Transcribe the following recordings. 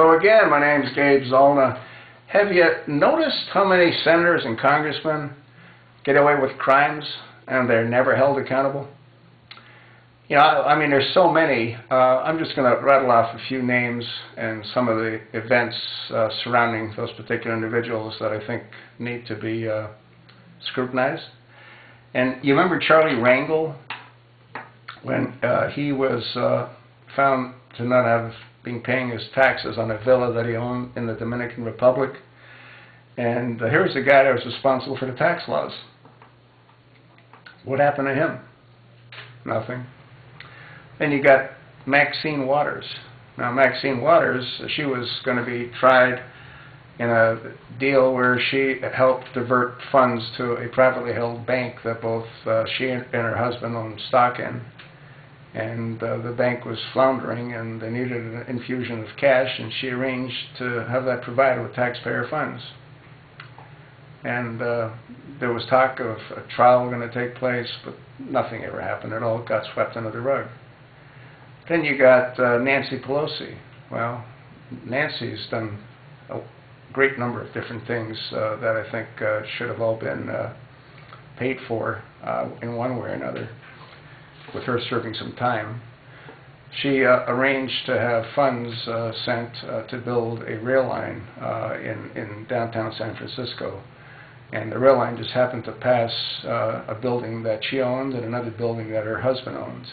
So again, my name is Gabe Zollner. Have you noticed how many senators and congressmen get away with crimes and they're never held accountable? You know, I mean, there's so many. I'm just going to rattle off a few names and some of the events surrounding those particular individuals that I think need to be scrutinized. And you remember Charlie Rangel, when he was found to not have been paying his taxes on a villa that he owned in the Dominican Republic. And here's the guy that was responsible for the tax laws. What happened to him? Nothing. Then you got Maxine Waters. Now Maxine Waters, she was going to be tried in a deal where she helped divert funds to a privately held bank that both she and her husband owned stock in. And the bank was floundering and they needed an infusion of cash, and she arranged to have that provided with taxpayer funds. And there was talk of a trial going to take place, but nothing ever happened. It all got swept under the rug. Then you got Nancy Pelosi. Well, Nancy's done a great number of different things that I think should have all been paid for in one way or another, with her serving some time. She arranged to have funds sent to build a rail line in downtown San Francisco. And the rail line just happened to pass a building that she owned and another building that her husband owns.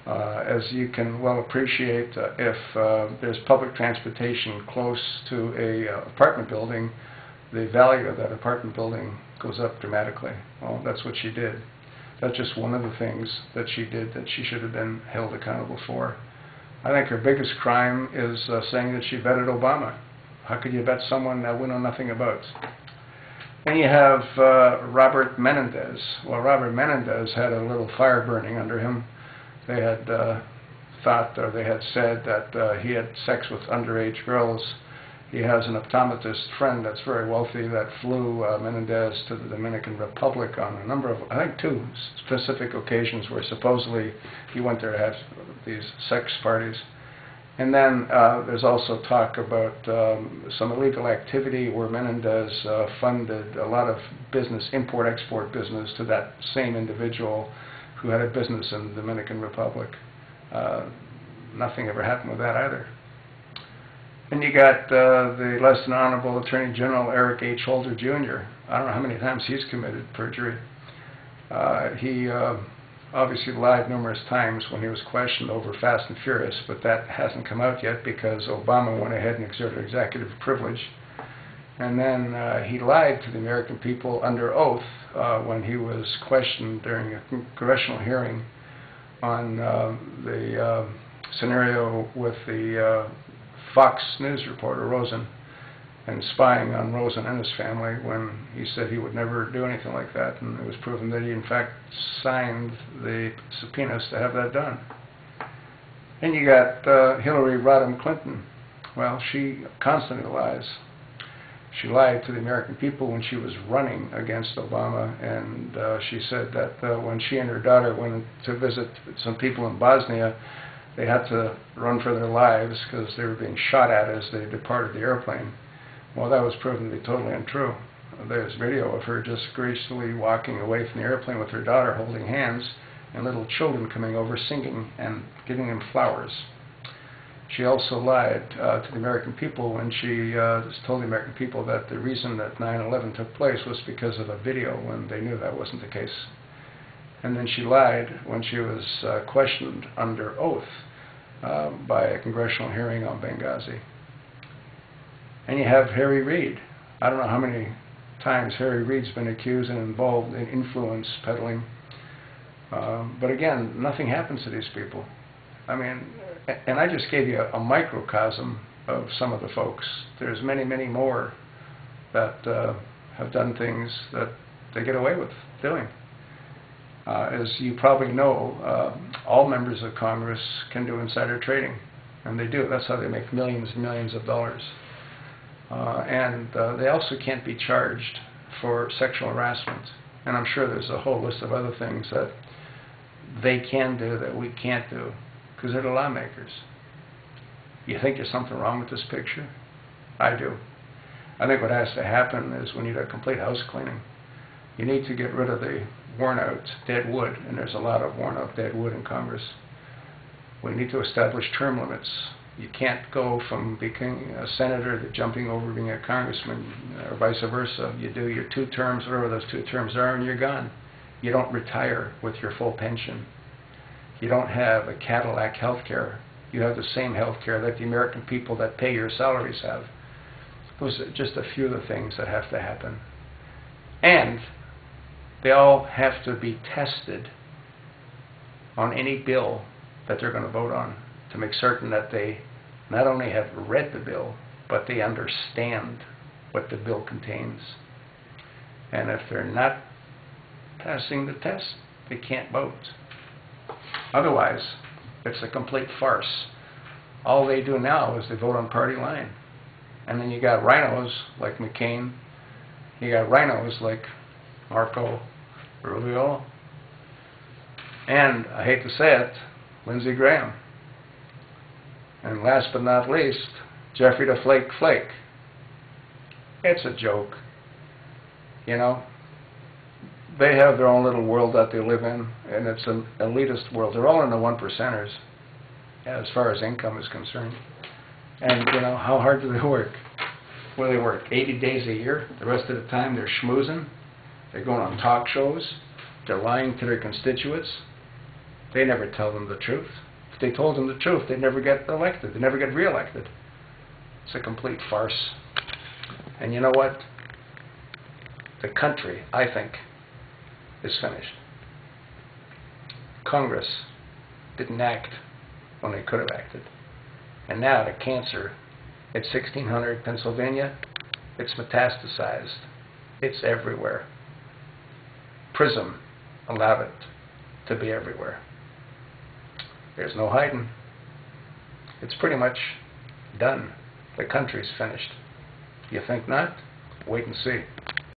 As you can well appreciate, if there's public transportation close to a apartment building, the value of that apartment building goes up dramatically. Well, that's what she did. That's just one of the things that she did that she should have been held accountable for. I think her biggest crime is saying that she vetted Obama. How could you vet someone that we know nothing about? Then you have Robert Menendez. Well, Robert Menendez had a little fire burning under him. They had thought, or they had said, that he had sex with underage girls. He has an optometrist friend that's very wealthy that flew Menendez to the Dominican Republic on a number of, I think, 2 specific occasions where supposedly he went there to have these sex parties. And then there's also talk about some illegal activity where Menendez funded a lot of business, import-export business, to that same individual who had a business in the Dominican Republic. Nothing ever happened with that either. And you got the less than honorable Attorney General Eric H. Holder, Jr. I don't know how many times he's committed perjury. He obviously lied numerous times when he was questioned over Fast and Furious, but that hasn't come out yet because Obama went ahead and exerted executive privilege. And then he lied to the American people under oath when he was questioned during a congressional hearing on the scenario with the Fox News reporter Rosen, and spying on Rosen and his family, when he said he would never do anything like that, and it was proven that he in fact signed the subpoenas to have that done. And you got Hillary Rodham Clinton. Well, she constantly lies. She lied to the American people when she was running against Obama, and she said that when she and her daughter went to visit some people in Bosnia, they had to run for their lives because they were being shot at as they departed the airplane. Well, that was proven to be totally untrue. There's video of her just gracefully walking away from the airplane with her daughter holding hands, and little children coming over singing and giving them flowers. She also lied to the American people when she told the American people that the reason that 9/11 took place was because of a video, when they knew that wasn't the case. And then she lied when she was questioned under oath by a congressional hearing on Benghazi. And you have Harry Reid. I don't know how many times Harry Reid's been accused and involved in influence peddling. But again, nothing happens to these people. I mean, and I just gave you a microcosm of some of the folks. There's many, many more that have done things that they get away with doing. As you probably know, all members of Congress can do insider trading, and they do. That's how they make millions and millions of dollars. And they also can't be charged for sexual harassment. And I'm sure there's a whole list of other things that they can do that we can't do, because they're the lawmakers. You think there's something wrong with this picture? I do. I think what has to happen is we need a complete house cleaning. You need to get rid of the worn out dead wood, and there's a lot of worn out dead wood in Congress. We need to establish term limits. You can't go from becoming a senator to jumping over being a congressman or vice versa. You do your 2 terms, whatever those 2 terms are, and you're gone. You don't retire with your full pension. You don't have a Cadillac health care. You have the same health care that the American people that pay your salaries have. Those are just a few of the things that have to happen. And they all have to be tested on any bill that they're going to vote on to make certain that they not only have read the bill, but they understand what the bill contains. And if they're not passing the test, they can't vote. Otherwise, it's a complete farce. All they do now is they vote on party line. And then you got rhinos like McCain. You got rhinos like Marco Rubio. And, I hate to say it, Lindsey Graham. And last but not least, Jeffrey the Flake Flake. It's a joke. You know, they have their own little world that they live in, and it's an elitist world. They're all in the 1%ers as far as income is concerned. And, you know, how hard do they work? Well, they work 80 days a year. The rest of the time they're schmoozing. They're going on talk shows. They're lying to their constituents. They never tell them the truth. If they told them the truth, they'd never get elected. They'd never get reelected. It's a complete farce. And you know what? The country, I think, is finished. Congress didn't act when they could have acted. And now the cancer at 1600 Pennsylvania, it's metastasized. It's everywhere. PRISM allowed it to be everywhere. There's no hiding. It's pretty much done. The country's finished. You think not? Wait and see.